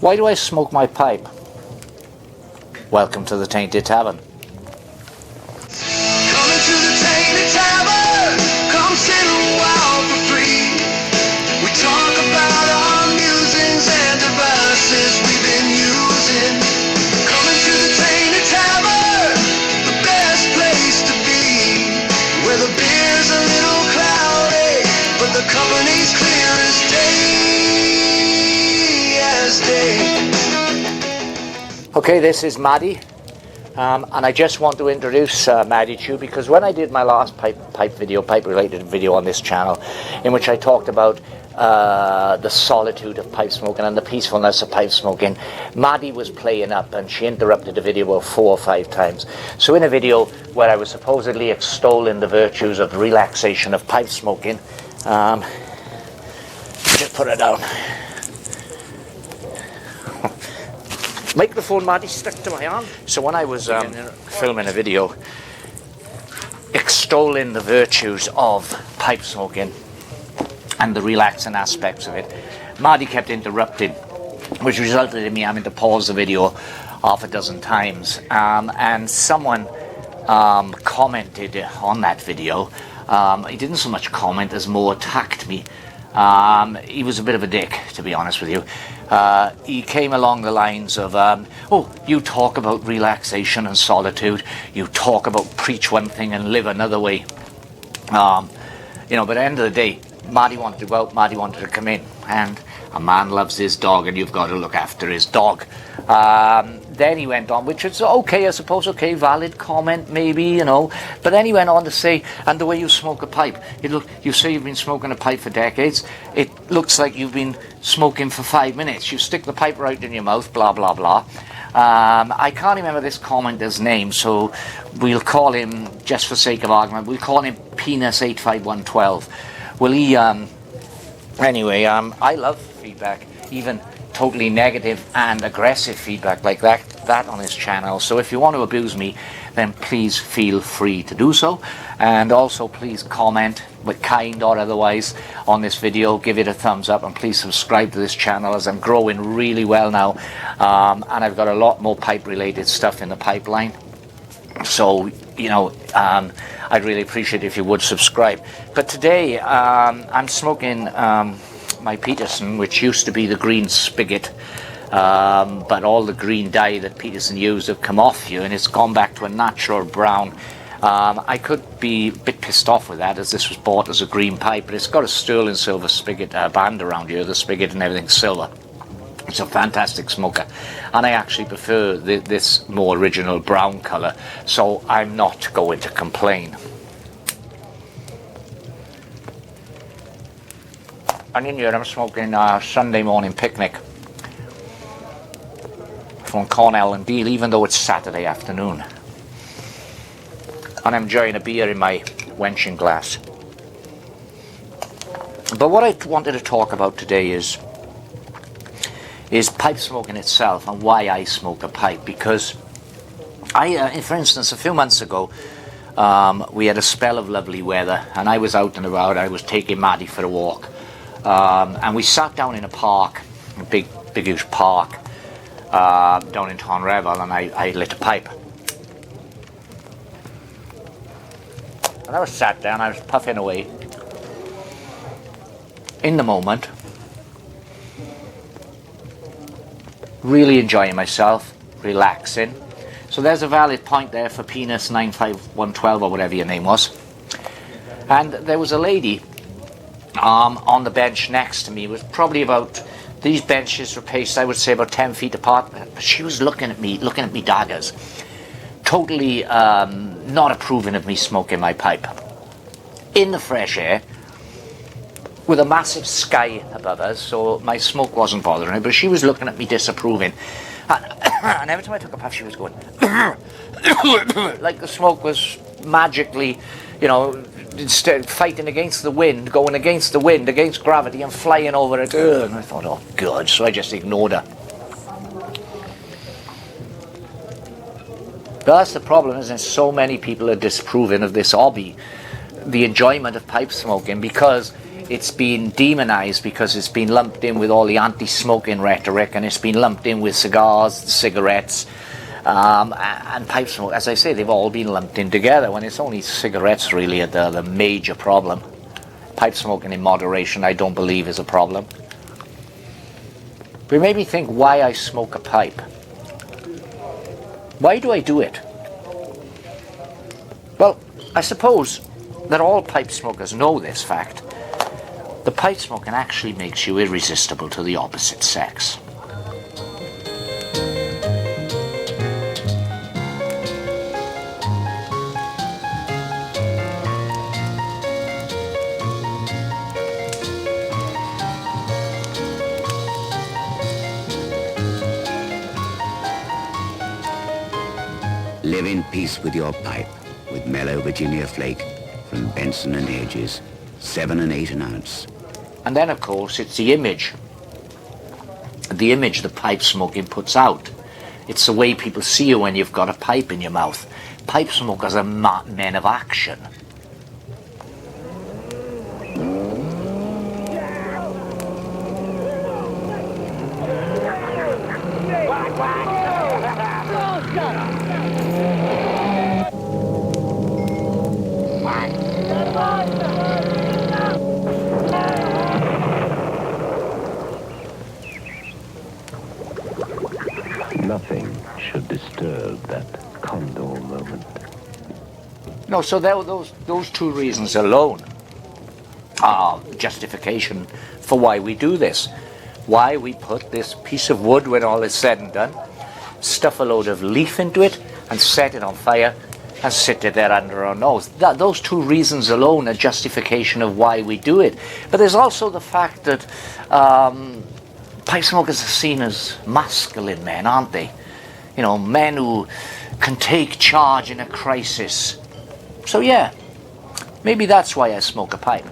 Why do I smoke my pipe? Welcome to the Tainted Tavern. Coming to the Tainted Tavern, come sit a while for free. We talk about our musings and devices we've been using. Coming to the Tainted Tavern, the best place to be, where the beer's a little cloudy, but the company's clear as day. Okay, this is Maddie, and I just want to introduce Maddie to you because when I did my last pipe related video on this channel, in which I talked about the solitude of pipe smoking and the peacefulness of pipe smoking, Maddie was playing up and she interrupted the video about 4 or 5 times. So in a video where I was supposedly extolling the virtues of relaxation of pipe smoking, just put it down. Microphone, Maddie, stuck to my arm. So when I was filming a video extolling the virtues of pipe smoking and the relaxing aspects of it, Maddie kept interrupting, which resulted in me having to pause the video half a dozen times. And someone commented on that video. He didn't so much comment as more attacked me. He was a bit of a dick, to be honest with you. He came along the lines of, oh, you talk about relaxation and solitude, you talk about preach one thing and live another way. But at the end of the day, Maddie wanted to go out, Maddie wanted to come in, and a man loves his dog and you've got to look after his dog. Then he went on, which is okay, I suppose, okay, valid comment maybe, but then he went on to say, and the way you smoke a pipe, you say you've been smoking a pipe for decades, it looks like you've been smoking for 5 minutes, you stick the pipe right in your mouth, blah blah blah. I can't remember this commenter's name, so we'll call him, just for sake of argument, we'll call him Penis 85112. Well, anyway, I love feedback, even totally negative and aggressive feedback like that on this channel. So if you want to abuse me, then please feel free to do so. And also please comment, with kind or otherwise, on this video. Give it a thumbs up and please subscribe to this channel, as I'm growing really well now. And I've got a lot more pipe related stuff in the pipeline. So, I'd really appreciate it if you would subscribe. But today, I'm smoking my Peterson, which used to be the green spigot, but all the green dye that Peterson used have come off you, and it's gone back to a natural brown. I could be a bit pissed off with that, as this was bought as a green pipe, but it's got a sterling silver spigot band around here, the spigot and everything's silver. It's a fantastic smoker, and I actually prefer this more original brown colour, so I'm not going to complain. And in here I'm smoking Sunday morning picnic from Cornell and Deal, even though it's Saturday afternoon. And I'm enjoying a beer in my wenching glass. But what I wanted to talk about today is pipe smoking itself and why I smoke a pipe. Because for instance, a few months ago, we had a spell of lovely weather, and I was out and about. I was taking Maddie for a walk. And we sat down in a park, a big-ish park, down in Tonrevel, and I lit a pipe. And I was sat down, I was puffing away, in the moment, really enjoying myself, relaxing. So there's a valid point there for Penis 95112 or whatever your name was. And there was a lady on the bench next to me. It was probably about, these benches were paced, I would say, about 10 feet apart, but she was looking at me daggers, totally not approving of me smoking my pipe in the fresh air with a massive sky above us, so my smoke wasn't bothering her, but she was looking at me disapproving, and every time I took a puff she was going like the smoke was magically, instead fighting against the wind, going against the wind, against gravity, and flying over it. And I thought, oh God, so I just ignored her. But that's the problem, isn't it? So many people are disapproving of this hobby, the enjoyment of pipe smoking, because it's been demonized because it's been lumped in with all the anti-smoking rhetoric, and it's been lumped in with cigars, cigarettes, and pipe smoke. As I say, they've all been lumped in together when it's only cigarettes really are the major problem. Pipe smoking in moderation, I don't believe, is a problem. But it made me think why I smoke a pipe. Why do I do it? Well, I suppose that all pipe smokers know this fact. The pipe smoking actually makes you irresistible to the opposite sex. Live in peace with your pipe, with mellow Virginia flake from Benson and Hedges, 7 and 8 an ounce. And then, of course, it's the image the pipe smoking puts out. It's the way people see you when you've got a pipe in your mouth. Pipe smokers are men of action. Nothing should disturb that condor moment. No, so those two reasons alone are justification for why we do this. Why we put this piece of wood, when all is said and done, stuff a load of leaf into it and set it on fire and sit it there under our nose. Those two reasons alone are justification of why we do it. But there's also the fact that pipe smokers are seen as masculine men, aren't they? You know, men who can take charge in a crisis. So yeah, maybe that's why I smoke a pipe.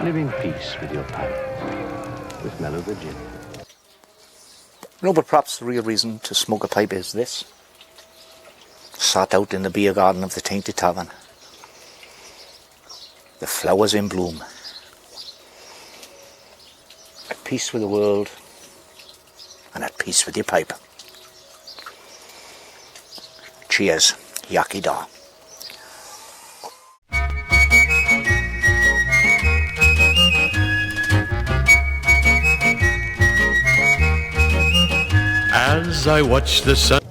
Live in peace with your pipe, with mellow Virginia. No, but perhaps the real reason to smoke a pipe is this. Sat out in the beer garden of the Tainted Tavern. The flowers in bloom. At peace with the world and at peace with your pipe. Cheers. Yaki da. As I watch the sun.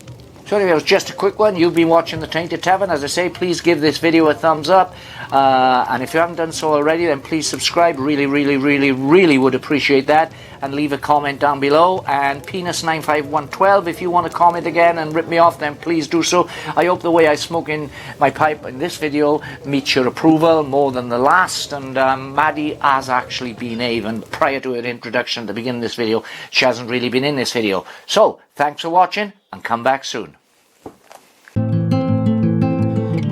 So anyway, it was just a quick one. You've been watching The Tainted Tavern. As I say, please give this video a thumbs up. And if you haven't done so already, then please subscribe. Really, really, really, really would appreciate that. And leave a comment down below. And Penis95112, if you want to comment again and rip me off, then please do so. I hope the way I smoke in my pipe in this video meets your approval more than the last. And Maddie has actually been even prior to her introduction at the beginning of this video. She hasn't really been in this video. So, thanks for watching and come back soon.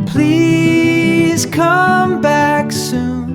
Please come back soon.